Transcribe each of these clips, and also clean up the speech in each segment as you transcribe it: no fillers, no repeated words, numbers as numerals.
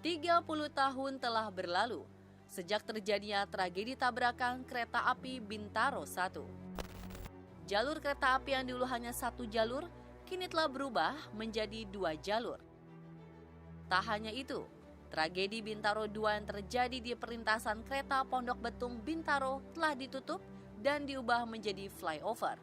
30 tahun telah berlalu sejak terjadinya tragedi tabrakan kereta api Bintaro 1. Jalur kereta api yang dulu hanya satu jalur, kini telah berubah menjadi 2 jalur. Tak hanya itu, tragedi Bintaro 2 yang terjadi di perlintasan kereta Pondok Betung Bintaro telah ditutup dan diubah menjadi flyover.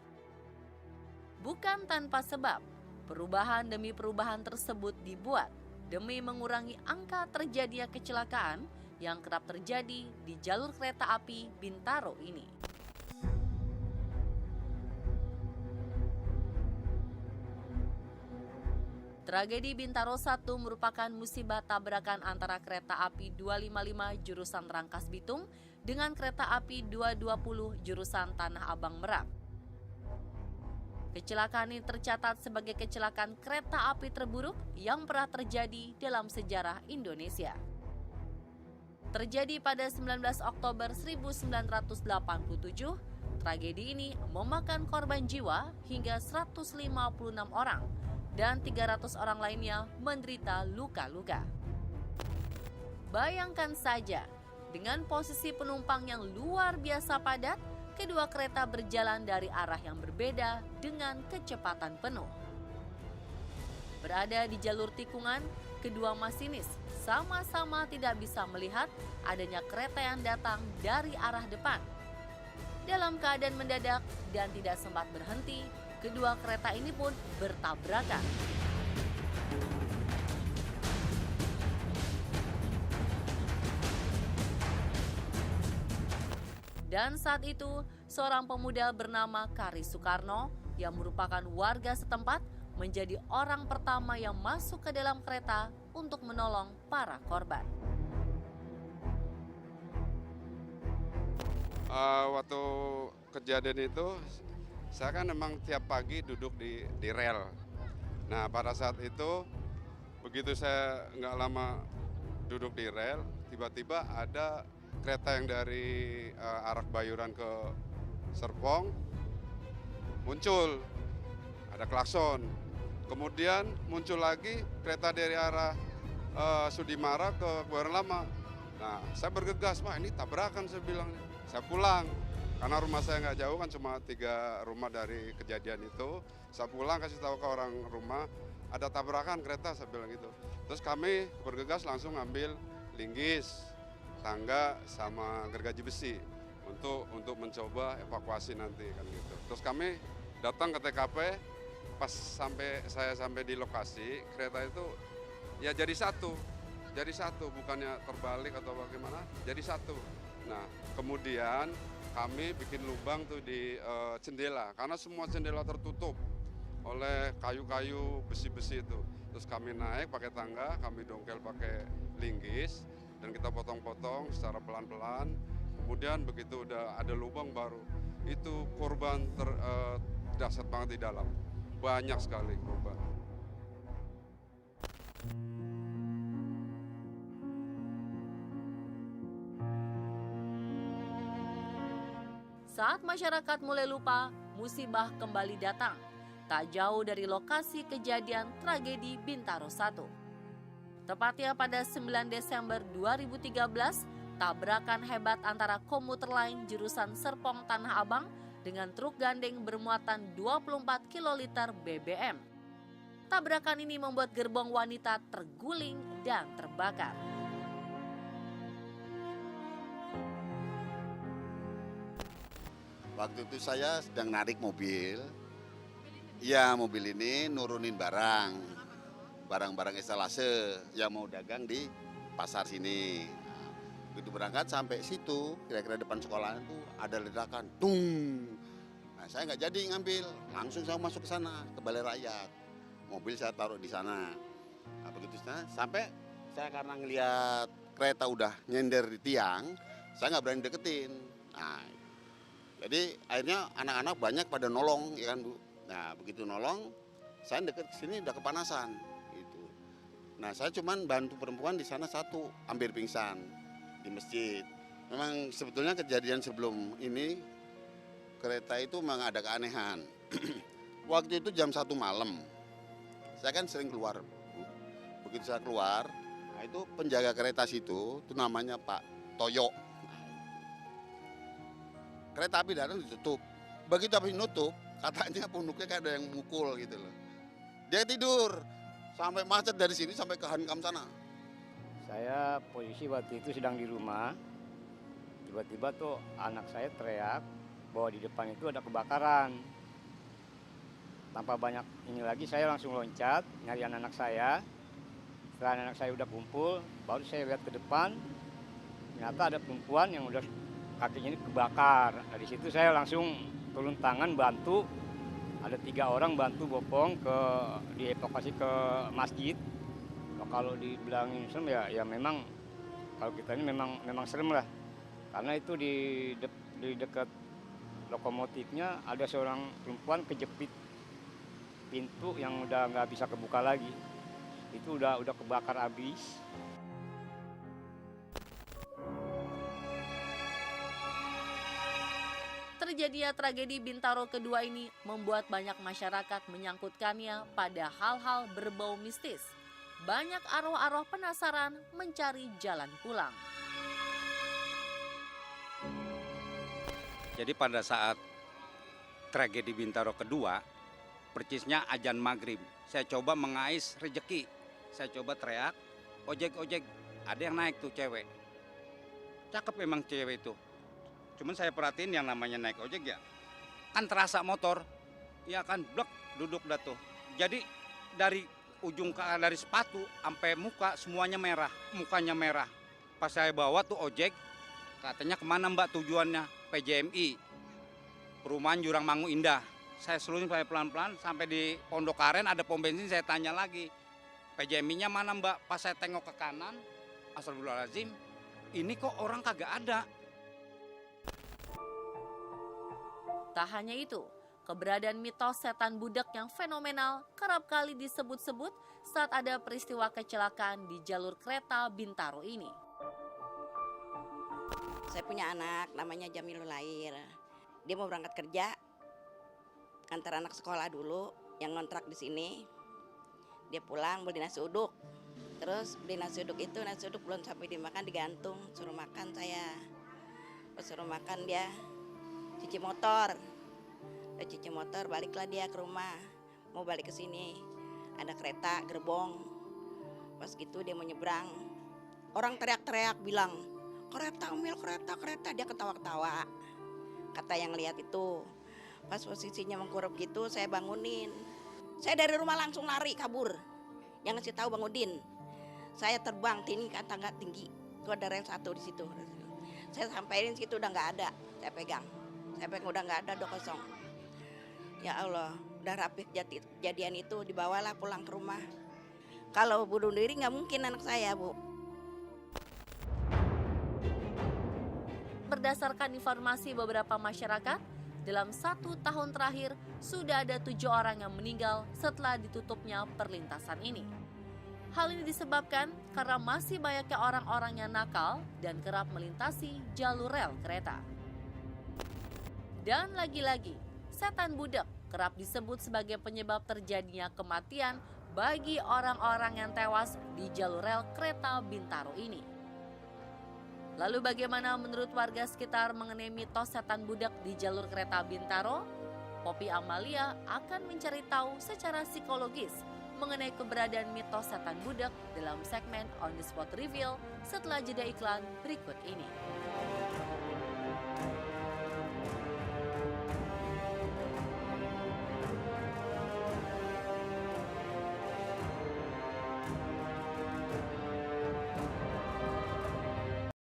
Bukan tanpa sebab, perubahan demi perubahan tersebut dibuat demi mengurangi angka terjadinya kecelakaan yang kerap terjadi di jalur kereta api Bintaro ini. Tragedi Bintaro 1 merupakan musibah tabrakan antara kereta api 255 jurusan Rangkas Bitung dengan kereta api 220 jurusan Tanah Abang Merak. Kecelakaan ini tercatat sebagai kecelakaan kereta api terburuk yang pernah terjadi dalam sejarah Indonesia. Terjadi pada 19 Oktober 1987, tragedi ini memakan korban jiwa hingga 156 orang dan 300 orang lainnya menderita luka-luka. Bayangkan saja, dengan posisi penumpang yang luar biasa padat, kedua kereta berjalan dari arah yang berbeda dengan kecepatan penuh. Berada di jalur tikungan, kedua masinis sama-sama tidak bisa melihat adanya kereta yang datang dari arah depan. Dalam keadaan mendadak dan tidak sempat berhenti, kedua kereta ini pun bertabrakan. Dan saat itu, seorang pemuda bernama Kari Soekarno yang merupakan warga setempat menjadi orang pertama yang masuk ke dalam kereta untuk menolong para korban. Waktu kejadian itu, saya kan memang tiap pagi duduk di rel. Nah, pada saat itu, begitu saya nggak lama duduk di rel, tiba-tiba ada kereta yang dari arah Bayuran ke Serpong muncul, ada klakson. Kemudian muncul lagi kereta dari arah Sudimara ke Kebayoran Lama. Nah, saya bergegas, wah ini tabrakan saya bilang. Saya pulang, karena rumah saya nggak jauh kan, cuma 3 rumah dari kejadian itu. Saya pulang kasih tahu ke orang rumah, ada tabrakan kereta, saya bilang gitu. Terus kami bergegas langsung ngambil linggis, tangga sama gergaji besi untuk mencoba evakuasi nanti kan gitu. Terus kami datang ke TKP, pas saya sampai di lokasi, kereta itu ya jadi satu, bukannya terbalik atau bagaimana, jadi satu. Nah, kemudian kami bikin lubang tuh di jendela, karena semua jendela tertutup oleh kayu-kayu, besi-besi itu. Terus kami naik pakai tangga, kami dongkel pakai linggis, dan kita potong-potong secara pelan-pelan. Kemudian begitu udah ada lubang baru, itu korban dahsyat banget di dalam. Banyak sekali korban. Saat masyarakat mulai lupa, musibah kembali datang. Tak jauh dari lokasi kejadian tragedi Bintaro 1. Tepatnya pada 9 Desember 2013, tabrakan hebat antara komuter lain jurusan Serpong Tanah Abang dengan truk gandeng bermuatan 24 kiloliter BBM. Tabrakan ini membuat gerbong wanita terguling dan terbakar. Waktu itu saya sedang narik mobil. Ya, mobil ini nurunin barang-barang etalase yang mau dagang di pasar sini. Nah, begitu berangkat sampai situ, kira-kira depan sekolah itu ada ledakan, tung. Nah, saya nggak jadi ngambil, langsung saya masuk ke sana, ke Balai Rakyat. Mobil saya taruh di sana. Nah, begitu sampai saya karena ngelihat kereta udah nyender di tiang, saya nggak berani deketin. Nah, jadi akhirnya anak-anak banyak pada nolong, ya kan Bu. Nah, begitu nolong, saya deket sini udah kepanasan gitu. Nah, saya cuman bantu perempuan di sana satu, hampir pingsan di masjid. Memang sebetulnya kejadian sebelum ini kereta itu memang ada keanehan. Waktu itu jam 1 malam. Saya kan sering keluar, Bu. Begitu saya keluar, Nah, itu penjaga kereta situ, itu namanya Pak Toyo. Kereta api datang ditutup. Begitu api nutup, katanya punuknya kayak ada yang mukul gitu loh. Dia tidur sampai macet dari sini sampai ke Hankam sana. Saya posisi waktu itu sedang di rumah. Tiba-tiba tuh anak saya teriak bahwa di depan itu ada kebakaran. Tanpa banyak ini lagi, saya langsung loncat nyari anak saya. Setelah anak saya udah kumpul, baru saya lihat ke depan. Ternyata ada perempuan yang udah kakinya ini kebakar. Dari situ saya langsung turun tangan bantu. Ada 3 orang bantu bopong dievakuasi ke masjid. Kalau dibilangin serem ya memang kalau kita ini memang serem lah. Karena itu di dekat lokomotifnya ada seorang perempuan kejepit pintu yang udah nggak bisa kebuka lagi. Itu udah kebakar habis. Terjadinya tragedi Bintaro kedua ini membuat banyak masyarakat menyangkutkannya pada hal-hal berbau mistis. Banyak arwah-arwah penasaran mencari jalan pulang. Jadi pada saat tragedi Bintaro kedua, percisnya azan maghrib, saya coba mengais rejeki. Saya coba teriak, ojek, ada yang naik tuh cewek. Cakep memang cewek itu. Cuman saya perhatiin yang namanya naik ojek ya, kan terasa motor, ya kan blok duduk dah tuh. Jadi dari ujung dari sepatu sampai muka semuanya merah, mukanya merah. Pas saya bawa tuh ojek, katanya kemana mbak tujuannya? PJMI, Perumahan Jurang Mangu Indah. Saya seluruhnya pelan-pelan sampai di Pondok Aren ada pom bensin, saya tanya lagi, PJMI-nya mana mbak? Pas saya tengok ke kanan, astagfirullahaladzim, ini kok orang kagak ada. Tak hanya itu, keberadaan mitos setan budak yang fenomenal kerap kali disebut-sebut saat ada peristiwa kecelakaan di jalur kereta Bintaro ini. Saya punya anak namanya Jamilul Lair. Dia mau berangkat kerja, antar anak sekolah dulu yang ngontrak di sini. Dia pulang beli nasi uduk. Terus beli nasi uduk itu, nasi uduk belum sampai dimakan digantung, suruh makan saya. Pas suruh makan dia cuci motor. Udah cuci motor, baliklah dia ke rumah. Mau balik ke sini, ada kereta gerbong. Pas gitu dia mau nyebrang. Orang teriak-teriak bilang, kereta Umil, kereta. Dia ketawa-ketawa. Kata yang lihat itu. Pas posisinya mengkurap gitu, saya bangunin. Saya dari rumah langsung lari kabur. Yang ngasih tahu Bang Udin. Saya terbang tinggi ke tangga tinggi. Itu ada rel 1 di situ. Saya sampein situ udah nggak ada. Saya pegang udah nggak ada, udah kosong. Ya Allah, udah rapi kejadian itu, dibawalah pulang ke rumah. Kalau bunuh diri nggak mungkin anak saya, Bu. Berdasarkan informasi beberapa masyarakat, dalam 1 tahun terakhir sudah ada 7 orang yang meninggal setelah ditutupnya perlintasan ini. Hal ini disebabkan karena masih banyaknya orang-orang yang nakal dan kerap melintasi jalur rel kereta. Dan lagi-lagi, setan budak kerap disebut sebagai penyebab terjadinya kematian bagi orang-orang yang tewas di jalur rel kereta Bintaro ini. Lalu bagaimana menurut warga sekitar mengenai mitos setan budak di jalur kereta Bintaro? Poppy Amalia akan mencari tahu secara psikologis mengenai keberadaan mitos setan budak dalam segmen On The Spot Reveal setelah jeda iklan berikut ini.